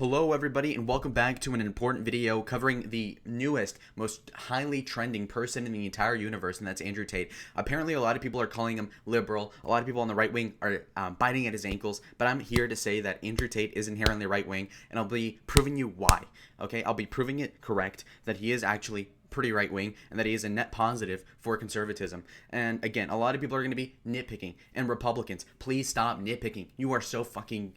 Hello everybody and welcome back to an important video covering the newest, most highly trending person in the entire universe, and that's Andrew Tate. Apparently a lot of people are calling him liberal, a lot of people on the right wing are biting at his ankles, but I'm here to say that Andrew Tate is inherently right wing, and I'll be proving you why, okay? I'll be proving it correct, that he is actually pretty right wing and that he is a net positive for conservatism. And again, a lot of people are going to be nitpicking, and Republicans, please stop nitpicking. You are so fucking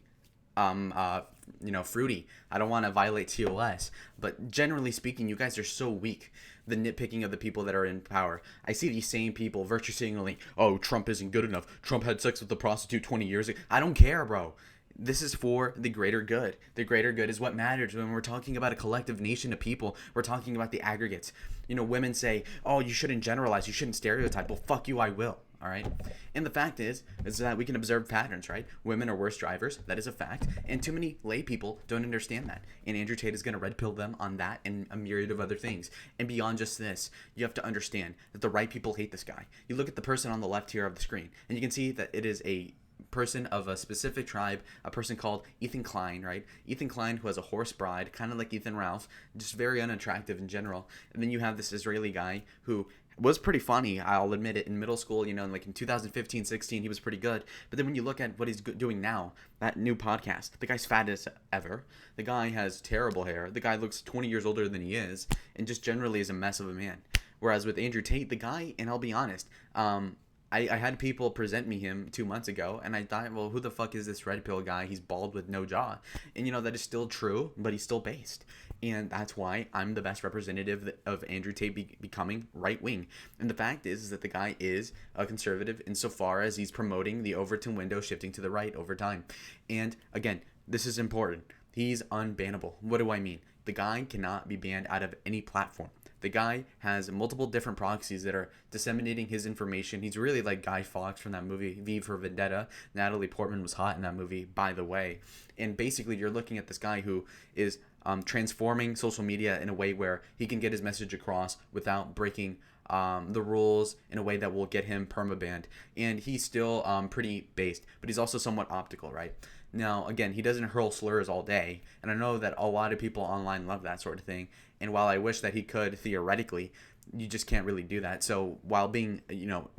fruity. I don't want to violate TOS, but generally speaking, you guys are so weak. The nitpicking of the people that are in power. I see these same people virtue signaling, oh, Trump isn't good enough. Trump had sex with a prostitute 20 years ago. I don't care, bro. This is for the greater good. The greater good is what matters. When we're talking about a collective nation of people, we're talking about the aggregates. You know, women say, oh, you shouldn't generalize, you shouldn't stereotype. Well, fuck you, I will. All right. And the fact is that we can observe patterns, right? Women are worse drivers. That is a fact. And too many lay people don't understand that. And Andrew Tate is going to red pill them on that and a myriad of other things. And beyond just this, you have to understand that the right people hate this guy. You look at the person on the left here of the screen, and you can see that it is a person of a specific tribe, a person called Ethan Klein, right? Ethan Klein, who has a horse bride, kind of like Ethan Ralph, just very unattractive in general. And then you have this Israeli guy who was pretty funny, I'll admit it, in middle school, like in 2015, 16, he was pretty good. But then when you look at what he's doing now, that new podcast, the guy's fat as ever. The guy has terrible hair. The guy looks 20 years older than he is, and just generally is a mess of a man. Whereas with Andrew Tate, the guy, and I'll be honest, I had people present me him 2 months ago, and I thought, well, who the fuck is this red pill guy? He's bald with no jaw. And, that is still true, but he's still based. And that's why I'm the best representative of Andrew Tate becoming right-wing. And the fact is that the guy is a conservative insofar as he's promoting the Overton window shifting to the right over time. And, again, this is important. He's unbannable. What do I mean? The guy cannot be banned out of any platform. The guy has multiple different proxies that are disseminating his information. He's really like Guy Fawkes from that movie V for Vendetta. Natalie Portman was hot in that movie, by the way. And basically, you're looking at this guy who is transforming social media in a way where he can get his message across without breaking the rules in a way that will get him permabanned. And he's still pretty based, but he's also somewhat optical, right? Now, again, he doesn't hurl slurs all day, and I know that a lot of people online love that sort of thing, and while I wish that he could, theoretically, you just can't really do that. So while being,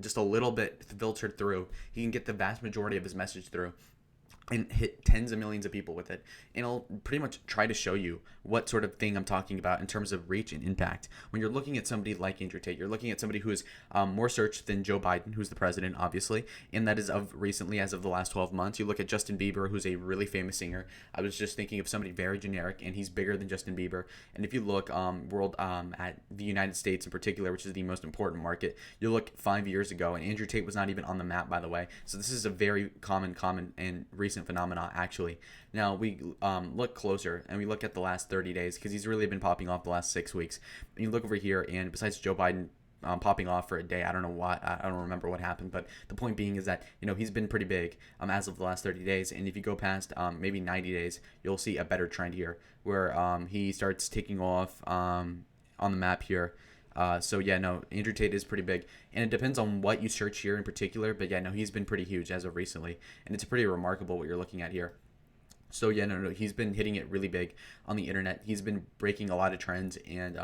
just a little bit filtered through, he can get the vast majority of his message through and hit tens of millions of people with it. And I'll pretty much try to show you what sort of thing I'm talking about in terms of reach and impact. When you're looking at somebody like Andrew Tate, you're looking at somebody who is more searched than Joe Biden, who's the president, obviously, and that is of recently, as of the last 12 months. You look at Justin Bieber, who's a really famous singer. I was just thinking of somebody very generic, and he's bigger than Justin Bieber. And if you look at the United States in particular, which is the most important market, you look 5 years ago, and Andrew Tate was not even on the map, by the way. So this is a very common and recent phenomena, actually. Now we look closer and we look at the last 30 days, because he's really been popping off the last 6 weeks. And you look over here, and besides Joe Biden popping off for a day, I don't know what, I don't remember what happened, but the point being is that he's been pretty big as of the last 30 days. And if you go past maybe 90 days, you'll see a better trend here where he starts taking off on the map here. Andrew Tate is pretty big, and it depends on what you search here in particular, but he's been pretty huge as of recently, and it's pretty remarkable what you're looking at here. So he's been hitting it really big on the internet. He's been breaking a lot of trends, and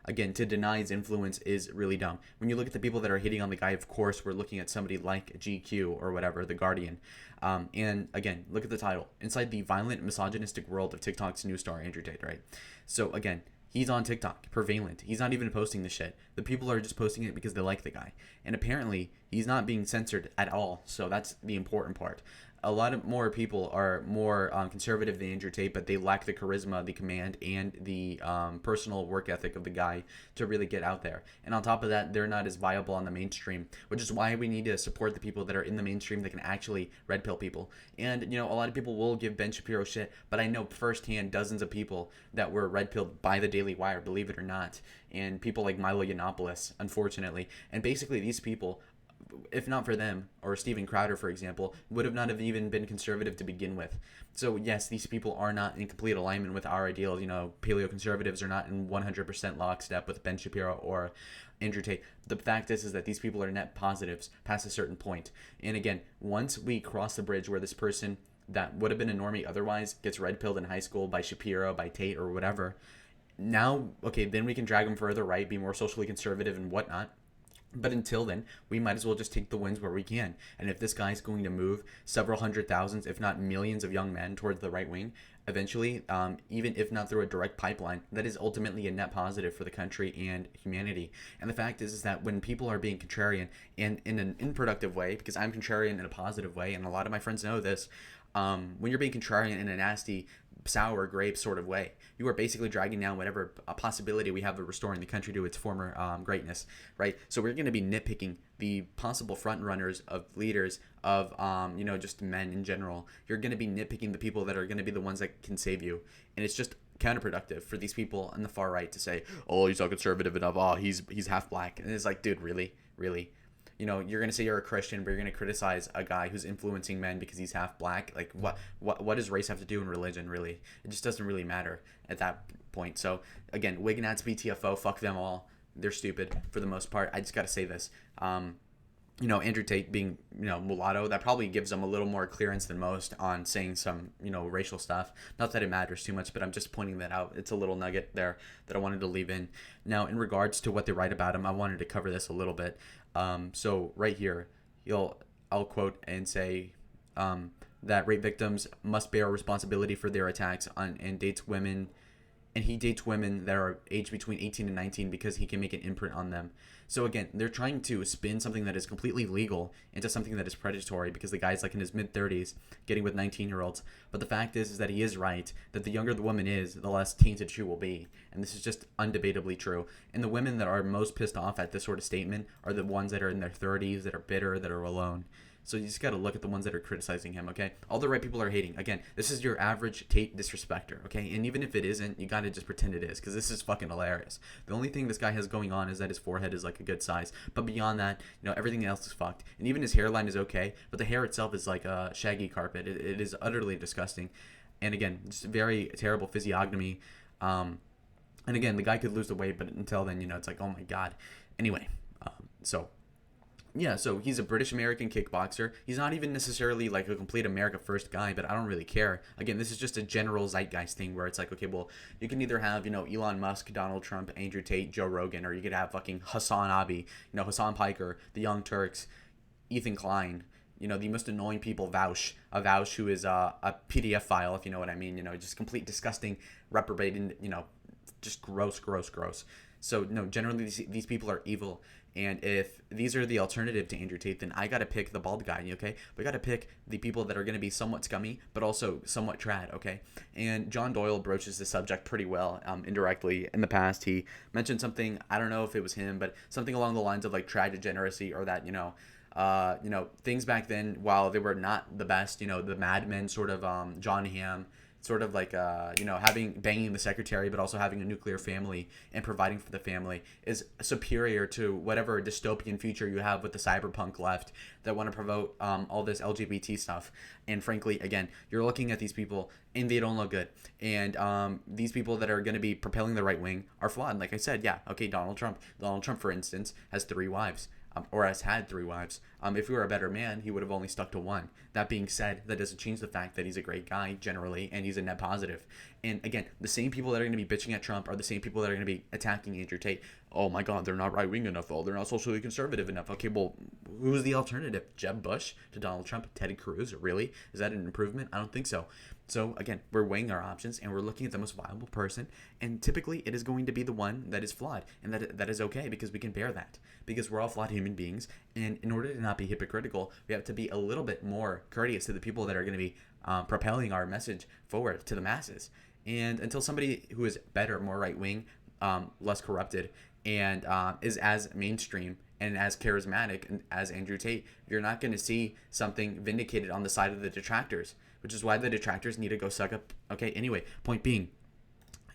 again, to deny his influence is really dumb. When you look at the people that are hitting on the guy, of course, we're looking at somebody like GQ or whatever, The Guardian. And again, look at the title. Inside the violent, misogynistic world of TikTok's new star, Andrew Tate, right? So again, he's on TikTok, prevalent. He's not even posting the shit. The people are just posting it because they like the guy. And apparently, he's not being censored at all. So that's the important part. A lot of more people are more conservative than Andrew Tate, but they lack the charisma, the command, and the personal work ethic of the guy to really get out there. And on top of that, they're not as viable on the mainstream, which is why we need to support the people that are in the mainstream that can actually red pill people. And, a lot of people will give Ben Shapiro shit, but I know firsthand dozens of people that were red pilled by the Daily Wire, believe it or not. And people like Milo Yiannopoulos, unfortunately. And basically these people, if not for them, or Steven Crowder, for example, would have not have even been conservative to begin with. So yes, these people are not in complete alignment with our ideals. Paleo-conservatives are not in 100% lockstep with Ben Shapiro or Andrew Tate. The fact is that these people are net positives past a certain point. And again, once we cross the bridge where this person that would have been a normie otherwise gets red pilled in high school by Shapiro, by Tate, or whatever. Now, okay, then we can drag him further right, be more socially conservative and whatnot. But until then, we might as well just take the wins where we can. And if this guy's going to move several hundred thousands, if not millions of young men towards the right wing, eventually, even if not through a direct pipeline, that is ultimately a net positive for the country and humanity. And the fact is that when people are being contrarian and in an unproductive way, because I'm contrarian in a positive way, and a lot of my friends know this, when you're being contrarian in a nasty, sour grape sort of way, you are basically dragging down whatever a possibility we have of restoring the country to its former greatness, right? So we're going to be nitpicking the possible front runners of leaders of just men in general. You're going to be nitpicking the people that are going to be the ones that can save you, and it's just counterproductive for these people on the far right to say, oh, he's not conservative enough, oh, he's half black. And it's like, dude, really you're going to say you're a Christian, but you're going to criticize a guy who's influencing men because he's half black. Like, what does race have to do in religion, really? It just doesn't really matter at that point. So, again, Wignats, BTFO, fuck them all. They're stupid for the most part. I just got to say this. Andrew Tate being, mulatto, that probably gives them a little more clearance than most on saying some, racial stuff. Not that it matters too much, but I'm just pointing that out. It's a little nugget there that I wanted to leave in. Now, in regards to what they write about him, I wanted to cover this a little bit. So right here, I'll quote and say that rape victims must bear responsibility for their attacks on and dates women. And he dates women that are aged between 18 and 19 because he can make an imprint on them. So again, they're trying to spin something that is completely legal into something that is predatory because the guy's like in his mid-30s getting with 19-year-olds. But the fact is that he is right, that the younger the woman is, the less tainted she will be. And this is just undebatably true. And the women that are most pissed off at this sort of statement are the ones that are in their 30s, that are bitter, that are alone. So you just got to look at the ones that are criticizing him, okay? All the right people are hating. Again, this is your average Tate Disrespector, okay? And even if it isn't, you got to just pretend it is because this is fucking hilarious. The only thing this guy has going on is that his forehead is like a good size. But beyond that, everything else is fucked. And even his hairline is okay, but the hair itself is like a shaggy carpet. It is utterly disgusting. And again, just very terrible physiognomy. And again, the guy could lose the weight, but until then, it's like, oh my God. Anyway, yeah, so he's a British-American kickboxer. He's not even necessarily like a complete America First guy, but I don't really care. Again, this is just a general zeitgeist thing where it's like, okay, well, you can either have, Elon Musk, Donald Trump, Andrew Tate, Joe Rogan, or you could have fucking Hassan Abi, Hassan Piker, the Young Turks, Ethan Klein, the most annoying people, Vaush, who is a PDF file, if you know what I mean, just complete disgusting, reprobate, just gross. So, no, generally these people are evil. And if these are the alternative to Andrew Tate, then I got to pick the bald guy, okay? We got to pick the people that are going to be somewhat scummy, but also somewhat trad, okay? And John Doyle broaches the subject pretty well, indirectly. In the past, he mentioned something, I don't know if it was him, but something along the lines of like trad degeneracy, or that, things back then, while they were not the best, the Mad Men sort of John Hamm, sort of like banging the secretary, but also having a nuclear family and providing for the family is superior to whatever dystopian future you have with the cyberpunk left that want to promote all this LGBT stuff. And frankly, again, you're looking at these people and they don't look good. And these people that are going to be propelling the right wing are flawed. Like I said, yeah, okay, Donald Trump, for instance, has 3 wives. Or has had 3 wives. If he were a better man, he would have only stuck to 1. That being said, that doesn't change the fact that he's a great guy generally, and he's a net positive. And again, the same people that are going to be bitching at Trump are the same people that are going to be attacking Andrew Tate. Oh my God, they're not right-wing enough. Oh, they're not socially conservative enough. Okay, well, who's the alternative? Jeb Bush to Donald Trump? Ted Cruz? Really? Is that an improvement? I don't think so. So again, we're weighing our options and we're looking at the most viable person, and typically it is going to be the one that is flawed, and that is okay because we can bear that, because we're all flawed human beings. And in order to not be hypocritical, we have to be a little bit more courteous to the people that are going to be propelling our message forward to the masses. And until somebody who is better, more right-wing, less corrupted, and is as mainstream and as charismatic as Andrew Tate, you're not going to see something vindicated on the side of the detractors, which is why the detractors need to go suck up. Okay, anyway, point being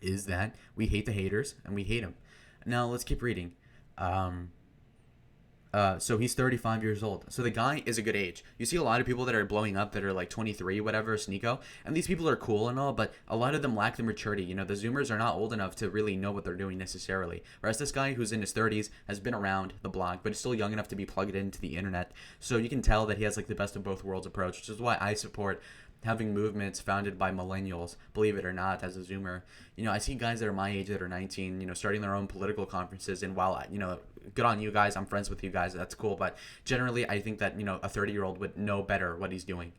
is that we hate the haters and we hate them. Now, let's keep reading. So he's 35 years old. So the guy is a good age. You see a lot of people that are blowing up that are like 23, whatever, Sneeko. And these people are cool and all, but a lot of them lack the maturity. The Zoomers are not old enough to really know what they're doing necessarily. Whereas this guy who's in his 30s has been around the block, but is still young enough to be plugged into the internet. So you can tell that he has like the best of both worlds approach, which is why I support having movements founded by millennials, believe it or not, as a Zoomer. I see guys that are my age that are 19, starting their own political conferences. And while, good on you guys, I'm friends with you guys, that's cool. But generally, I think that, a 30-year-old would know better what he's doing.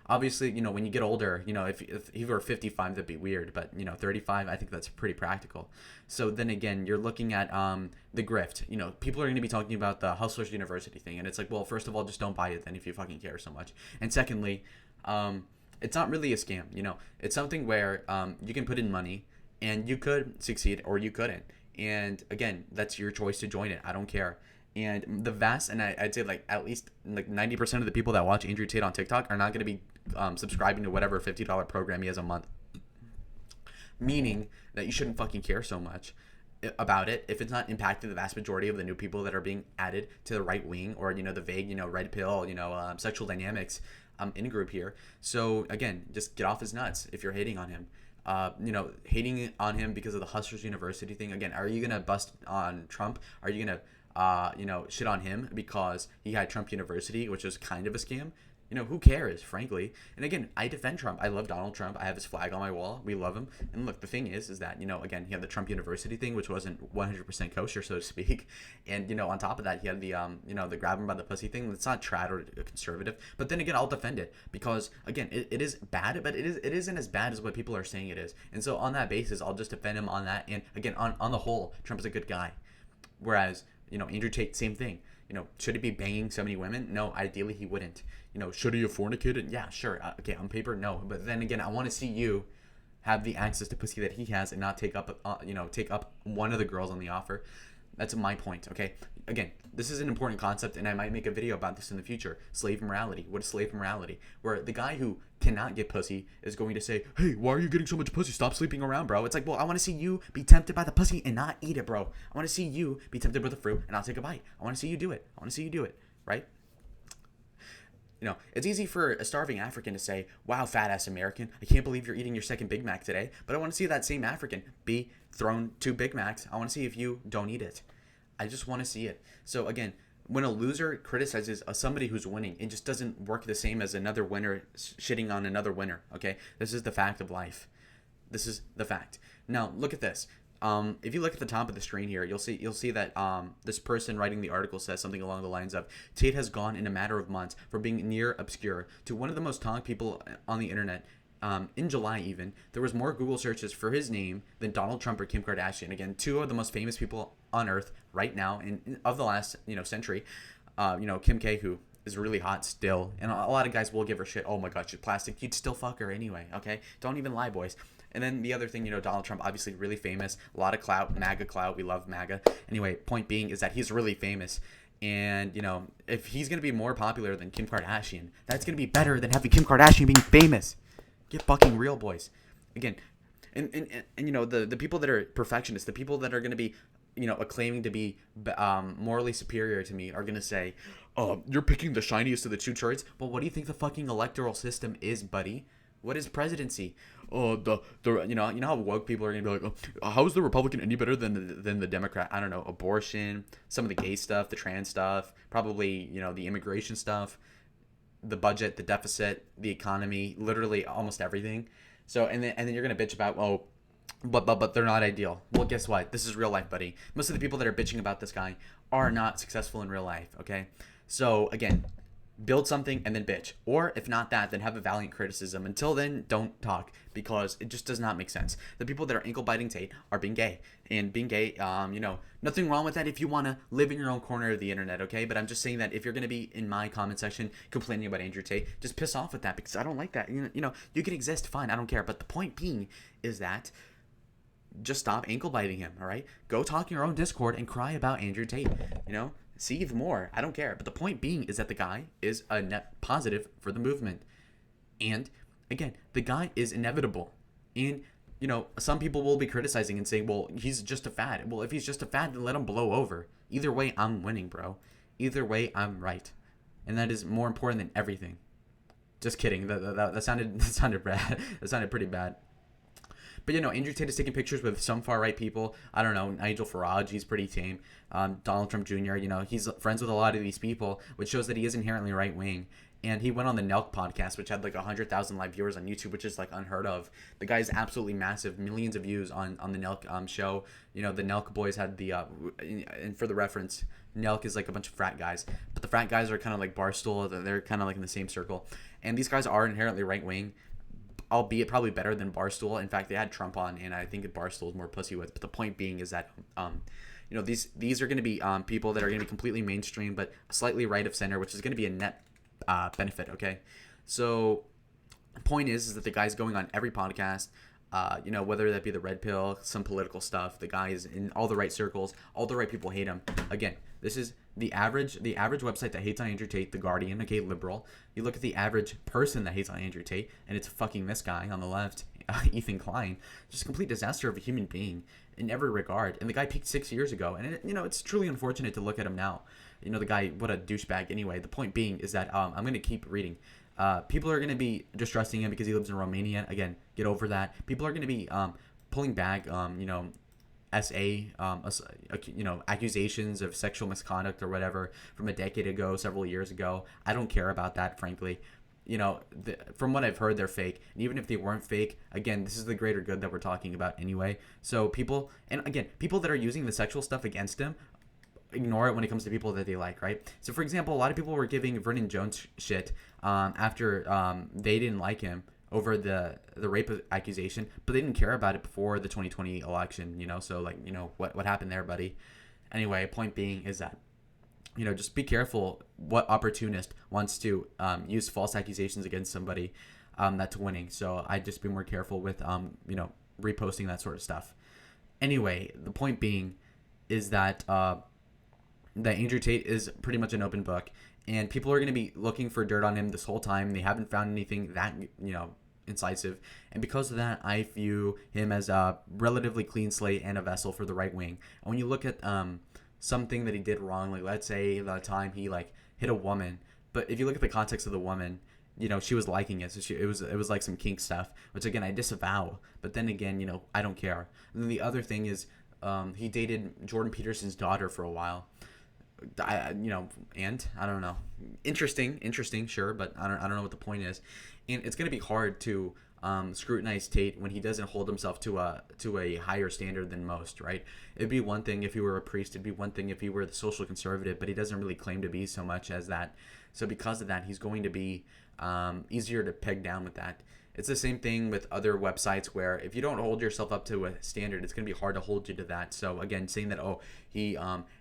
Obviously, when you get older, if you were 55, that'd be weird, but 35, I think that's pretty practical. So then again, you're looking at the grift. People are going to be talking about the Hustlers University thing, and it's like, well, first of all, just don't buy it then if you fucking care so much. And secondly, it's not really a scam. It's something where you can put in money, and you could succeed or you couldn't. And again, that's your choice to join it. I don't care. And the vast, and I'd say like at least like 90% of the people that watch Andrew Tate on TikTok are not going to be subscribing to whatever $50 program he has a month. Meaning that you shouldn't fucking care so much about it if it's not impacting the vast majority of the new people that are being added to the right wing or, the vague, red pill, sexual dynamics in group here. So again, just get off his nuts if you're hating on him. Hating on him because of the Hustlers University thing. Again, are you going to bust on Trump? Are you going to shit on him because he had Trump University, which was kind of a scam? Who cares, frankly? And again, I defend Trump. I love Donald Trump. I have his flag on my wall. We love him. And look, the thing is that, again, he had the Trump University thing, which wasn't 100% kosher, so to speak. And, on top of that, he had the, the grab him by the pussy thing. It's not trad or conservative. But then again, I'll defend it because, again, it is bad, but it isn't as bad as what people are saying it is. And so on that basis, I'll just defend him on that. And again, on the whole, Trump is a good guy. Whereas, Andrew Tate, same thing. Should he be banging so many women? No, ideally he wouldn't. Should he have fornicated? Yeah, sure. Okay, on paper, no. But then again, I want to see you have the access to pussy that he has and not take up one of the girls on the offer. That's my point, okay? Again, this is an important concept, and I might make a video about this in the future. Slave morality. What is slave morality? Where the guy who cannot get pussy is going to say, hey, why are you getting so much pussy? Stop sleeping around, bro. It's like, well, I want to see you be tempted by the pussy and not eat it, bro. I want to see you be tempted by the fruit and not take a bite. I want to see you do it. I want to see you do it, right? It's easy for a starving African to say, wow, fat-ass American, I can't believe you're eating your second Big Mac today. But I want to see that same African be thrown 2 Big Macs. I want to see if you don't eat it. I just want to see it. So again, when a loser criticizes somebody who's winning, it just doesn't work the same as another winner shitting on another winner, okay? This is the fact of life. This is the fact. Now, look at this. If you look at the top of the screen here, you'll see that this person writing the article says something along the lines of, Tate has gone in a matter of months from being near obscure to one of the most talked people on the internet. In July even, there was more Google searches for his name than Donald Trump or Kim Kardashian. Again, 2 of the most famous people on earth right now of the last century. Kim K, who is really hot still, and a lot of guys will give her shit. Oh my god, she's plastic. You'd still fuck her anyway, okay? Don't even lie, boys. And then the other thing, Donald Trump, obviously really famous, a lot of clout, MAGA clout. We love MAGA. Anyway, point being is that he's really famous. And, if he's going to be more popular than Kim Kardashian, that's going to be better than having Kim Kardashian being famous. Get fucking real, boys. Again, and the people that are perfectionists, the people that are going to be, acclaiming to be morally superior to me are going to say, you're picking the shiniest of the 2 turds. But what do you think the fucking electoral system is, buddy? What is presidency? How woke people are going to be like, how is the Republican any better than the Democrat? I don't know, abortion, some of the gay stuff, the trans stuff, probably, the immigration stuff, the budget, the deficit, the economy, literally almost everything. So, and then you're going to bitch about, but they're not ideal. Well, guess what? This is real life, buddy. Most of the people that are bitching about this guy are not successful in real life, okay? So, again, build something and then bitch. Or if not that, then have a valiant criticism. Until then, don't talk because it just does not make sense. The people that are ankle biting Tate are being gay. And being gay, nothing wrong with that if you want to live in your own corner of the internet, okay? But I'm just saying that if you're going to be in my comment section complaining about Andrew Tate, just piss off with that because I don't like that. You can exist, fine, I don't care. But the point being is that just stop ankle biting him, all right? Go talk in your own Discord and cry about Andrew Tate, seethe more. I don't care. But the point being is that the guy is a net positive for the movement. And again, the guy is inevitable. And, some people will be criticizing and saying, well, he's just a fad. Well, if he's just a fad, then let him blow over. Either way, I'm winning, bro. Either way, I'm right. And that is more important than everything. Just kidding. That sounded bad. That sounded pretty bad. But, Andrew Tate is taking pictures with some far-right people. I don't know, Nigel Farage, he's pretty tame. Donald Trump Jr., he's friends with a lot of these people, which shows that he is inherently right-wing. And he went on the Nelk podcast, which had like 100,000 live viewers on YouTube, which is like unheard of. The guy's absolutely massive, millions of views on the Nelk show. You know, the Nelk boys had the and for the reference, Nelk is like a bunch of frat guys, but the frat guys are kind of like Barstool. They're kind of like in the same circle, and these guys are inherently right wing, albeit probably better than Barstool. In fact, they had Trump on, and I think Barstool is more pussy with. But the point being is that you know, these are going to be people that are going to be completely mainstream, but slightly right of center, which is going to be a net benefit. Okay, so the point is that the guy's going on every podcast. You know, whether that be the red pill, some political stuff, the guy is in all the right circles, all the right people hate him. Again, this is the average website that hates on Andrew Tate, The Guardian, okay, liberal. You look at the average person that hates on Andrew Tate, and it's fucking this guy on the left, Ethan Klein, just a complete disaster of a human being in every regard. And the guy peaked 6 years ago, and you know, it's truly unfortunate to look at him now. You know, the guy, what a douchebag. Anyway, the point being is that I'm going to keep reading. People are going to be distrusting him because he lives in Romania. Again, get over that. People are going to be pulling back, you know, you know, accusations of sexual misconduct or whatever from a decade ago, several years ago. I don't care about that, frankly. You know, from what I've heard, they're fake. And even if they weren't fake, again, this is the greater good that we're talking about anyway. So people, and again, people that are using the sexual stuff against him, ignore it when it comes to people that they like, right? So, for example, a lot of people were giving Vernon Jones shit after they didn't like him over the rape accusation, but they didn't care about it before the 2020 election, you know? So, like, you know, what happened there, buddy? Anyway, point being is that, you know, just be careful what opportunist wants to use false accusations against somebody that's winning. So I'd just be more careful with, you know, reposting that sort of stuff. Anyway, the point being is that that Andrew Tate is pretty much an open book, and people are going to be looking for dirt on him this whole time. They haven't found anything that, you know, incisive, and because of that, I view him as a relatively clean slate and a vessel for the right wing. And when you look at something that he did wrong, like let's say the time he like hit a woman, but if you look at the context of the woman, you know, she was liking it, so it was like some kink stuff, which again I disavow. But then again, you know, I don't care. And then the other thing is, he dated Jordan Peterson's daughter for a while. You know, and I don't know. Interesting, sure, but I don't know what the point is. And it's gonna be hard to scrutinize Tate when he doesn't hold himself to a higher standard than most, right? It'd be one thing if he were a priest. It'd be one thing if he were the social conservative, but he doesn't really claim to be so much as that. So because of that, he's going to be easier to peg down with that. It's the same thing with other websites where if you don't hold yourself up to a standard, it's going to be hard to hold you to that. So again, saying that, oh, he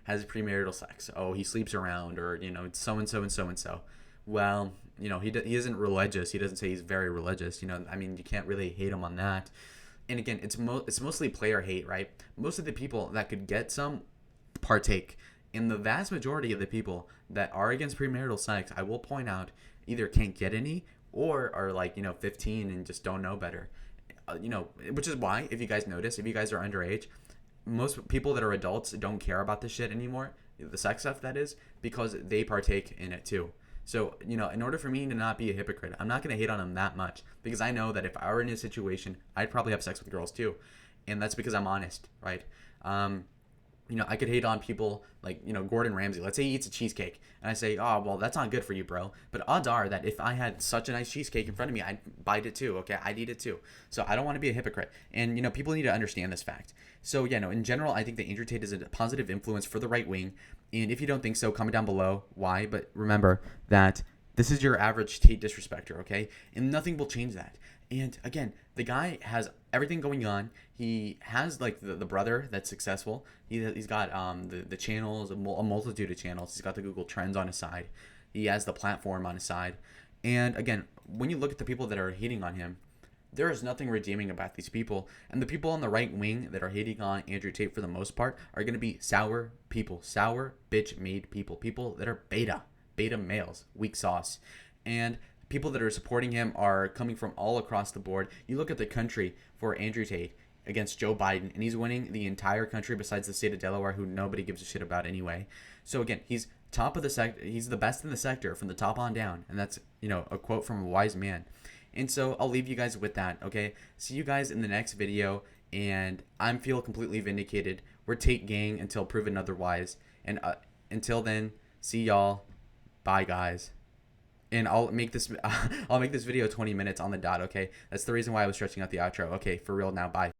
has premarital sex, oh, he sleeps around, or, you know, it's so-and-so and so-and-so. Well, you know, he isn't religious. He doesn't say he's very religious. You know, I mean, you can't really hate him on that. And again, it's mostly player hate, right? Most of the people that could get some partake. And the vast majority of the people that are against premarital sex, I will point out, either can't get any or are like, you know, 15 and just don't know better. You know, which is why, if you guys notice, if you guys are underage, most people that are adults don't care about this shit anymore, the sex stuff that is, because they partake in it too. So, you know, in order for me to not be a hypocrite, I'm not going to hate on him that much, because I know that if I were in a situation, I'd probably have sex with girls too. And that's because I'm honest, right? You know, I could hate on people like, you know, Gordon Ramsay. Let's say he eats a cheesecake, and I say, oh, well, that's not good for you, bro. But odds are that if I had such a nice cheesecake in front of me, I'd bite it too, okay? I'd eat it too. So I don't want to be a hypocrite. And, you know, people need to understand this fact. So, yeah, no, in general, I think that Andrew Tate is a positive influence for the right wing. And if you don't think so, comment down below why. But remember that this is your average Tate Disrespector, okay? And nothing will change that. And again, the guy has everything going on. He has like the brother that's successful. He's got the channels, a multitude of channels. He's got the Google Trends on his side. He has the platform on his side. And again, when you look at the people that are hating on him, there is nothing redeeming about these people. And the people on the right wing that are hating on Andrew Tate for the most part are going to be sour people, sour bitch-made people that are beta males, weak sauce. And people that are supporting him are coming from all across the board. You look at the country for Andrew Tate against Joe Biden, and he's winning the entire country besides the state of Delaware, who nobody gives a shit about anyway. So again, he's top of the sector. He's the best in the sector from the top on down, and that's, you know, a quote from a wise man. And so I'll leave you guys with that, okay? See you guys in the next video, and I feel completely vindicated. We're Tate gang until proven otherwise. And until then, see y'all. Bye, guys. And I'll make this I'll make this video 20 minutes on the dot. Okay, that's the reason why I was stretching out the outro. Okay, for real now. Bye.